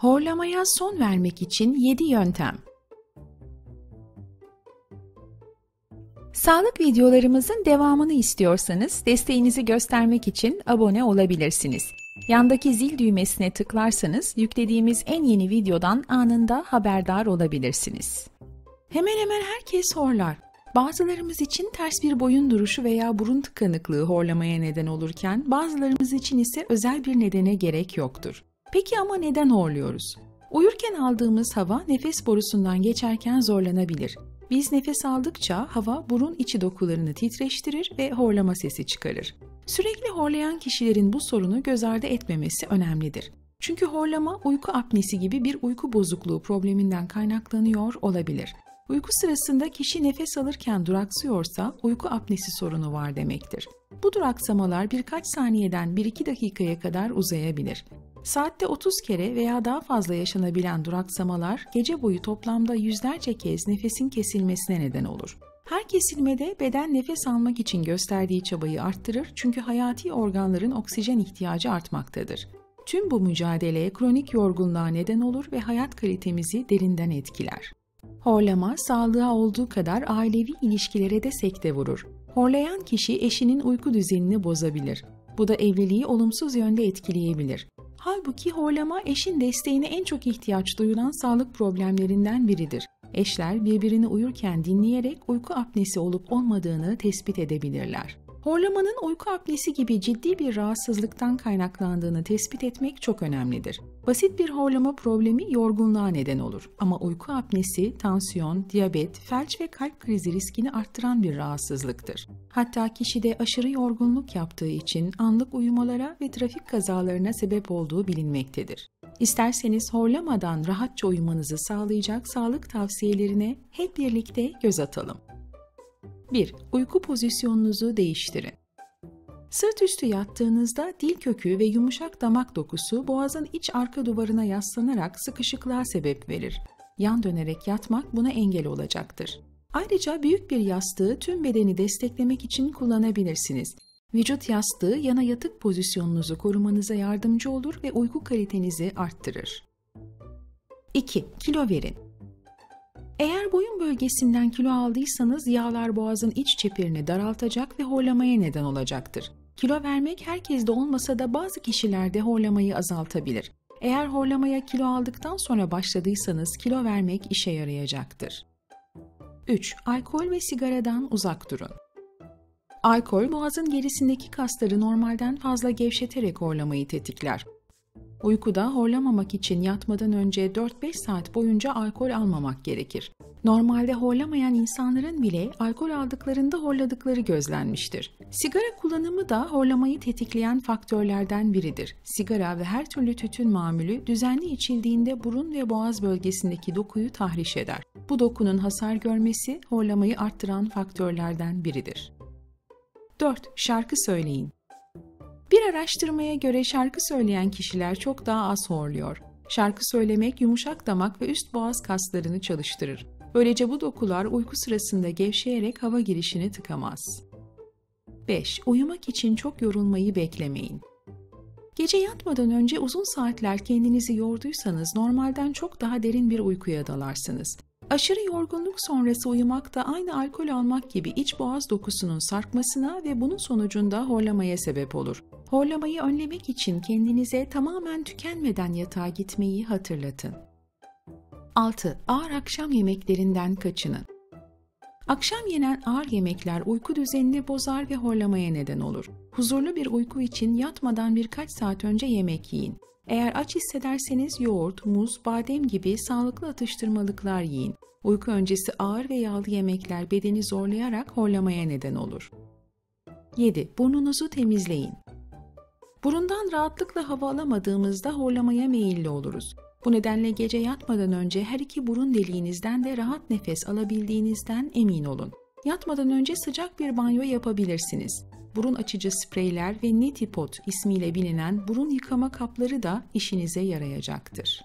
Horlamaya son vermek için 7 yöntem. Sağlık videolarımızın devamını istiyorsanız desteğinizi göstermek için abone olabilirsiniz. Yandaki zil düğmesine tıklarsanız yüklediğimiz en yeni videodan anında haberdar olabilirsiniz. Hemen hemen herkes horlar. Bazılarımız için ters bir boyun duruşu veya burun tıkanıklığı horlamaya neden olurken bazılarımız için ise özel bir nedene gerek yoktur. Peki ama neden horluyoruz? Uyurken aldığımız hava nefes borusundan geçerken zorlanabilir. Biz nefes aldıkça hava burun içi dokularını titreştirir ve horlama sesi çıkarır. Sürekli horlayan kişilerin bu sorunu göz ardı etmemesi önemlidir. Çünkü horlama uyku apnesi gibi bir uyku bozukluğu probleminden kaynaklanıyor olabilir. Uyku sırasında kişi nefes alırken duraksıyorsa uyku apnesi sorunu var demektir. Bu duraksamalar birkaç saniyeden 1-2 dakikaya kadar uzayabilir. Saatte 30 kere veya daha fazla yaşanabilen duraksamalar gece boyu toplamda yüzlerce kez nefesin kesilmesine neden olur. Her kesilmede beden nefes almak için gösterdiği çabayı arttırır çünkü hayati organların oksijen ihtiyacı artmaktadır. Tüm bu mücadele kronik yorgunluğa neden olur ve hayat kalitemizi derinden etkiler. Horlama, sağlığa olduğu kadar ailevi ilişkilere de sekte vurur. Horlayan kişi eşinin uyku düzenini bozabilir. Bu da evliliği olumsuz yönde etkileyebilir. Halbuki horlama eşin desteğine en çok ihtiyaç duyulan sağlık problemlerinden biridir. Eşler birbirini uyurken dinleyerek uyku apnesi olup olmadığını tespit edebilirler. Horlamanın uyku apnesi gibi ciddi bir rahatsızlıktan kaynaklandığını tespit etmek çok önemlidir. Basit bir horlama problemi yorgunluğa neden olur ama uyku apnesi, tansiyon, diyabet, felç ve kalp krizi riskini arttıran bir rahatsızlıktır. Hatta kişide aşırı yorgunluk yaptığı için anlık uyumalara ve trafik kazalarına sebep olduğu bilinmektedir. İsterseniz horlamadan rahatça uyumanızı sağlayacak sağlık tavsiyelerine hep birlikte göz atalım. 1. Uyku pozisyonunuzu değiştirin. Sırt üstü yattığınızda dil kökü ve yumuşak damak dokusu boğazın iç arka duvarına yaslanarak sıkışıklığa sebep verir. Yan dönerek yatmak buna engel olacaktır. Ayrıca büyük bir yastığı tüm bedeni desteklemek için kullanabilirsiniz. Vücut yastığı yana yatık pozisyonunuzu korumanıza yardımcı olur ve uyku kalitenizi arttırır. 2. Kilo verin. Eğer boyun bölgesinden kilo aldıysanız yağlar boğazın iç çeperini daraltacak ve horlamaya neden olacaktır. Kilo vermek herkeste olmasa da bazı kişilerde horlamayı azaltabilir. Eğer horlamaya kilo aldıktan sonra başladıysanız kilo vermek işe yarayacaktır. 3. Alkol ve sigaradan uzak durun. Alkol boğazın gerisindeki kasları normalden fazla gevşeterek horlamayı tetikler. Uykuda horlamamak için yatmadan önce 4-5 saat boyunca alkol almamak gerekir. Normalde horlamayan insanların bile alkol aldıklarında horladıkları gözlenmiştir. Sigara kullanımı da horlamayı tetikleyen faktörlerden biridir. Sigara ve her türlü tütün mamulü düzenli içildiğinde burun ve boğaz bölgesindeki dokuyu tahriş eder. Bu dokunun hasar görmesi horlamayı arttıran faktörlerden biridir. 4. Şarkı söyleyin. Bir araştırmaya göre şarkı söyleyen kişiler çok daha az horluyor. Şarkı söylemek yumuşak damak ve üst boğaz kaslarını çalıştırır. Böylece bu dokular uyku sırasında gevşeyerek hava girişini tıkamaz. 5. Uyumak için çok yorulmayı beklemeyin. Gece yatmadan önce uzun saatler kendinizi yorduysanız normalden çok daha derin bir uykuya dalarsınız. Aşırı yorgunluk sonrası uyumak da aynı alkol almak gibi iç boğaz dokusunun sarkmasına ve bunun sonucunda horlamaya sebep olur. Horlamayı önlemek için kendinize tamamen tükenmeden yatağa gitmeyi hatırlatın. 6. Ağır akşam yemeklerinden kaçının. Akşam yenen ağır yemekler uyku düzenini bozar ve horlamaya neden olur. Huzurlu bir uyku için yatmadan birkaç saat önce yemek yiyin. Eğer aç hissederseniz yoğurt, muz, badem gibi sağlıklı atıştırmalıklar yiyin. Uyku öncesi ağır ve yağlı yemekler bedeni zorlayarak horlamaya neden olur. 7. Burnunuzu temizleyin. Burundan rahatlıkla hava alamadığımızda horlamaya meyilli oluruz. Bu nedenle gece yatmadan önce her iki burun deliğinizden de rahat nefes alabildiğinizden emin olun. Yatmadan önce sıcak bir banyo yapabilirsiniz. Burun açıcı spreyler ve Neti Pot ismiyle bilinen burun yıkama kapları da işinize yarayacaktır.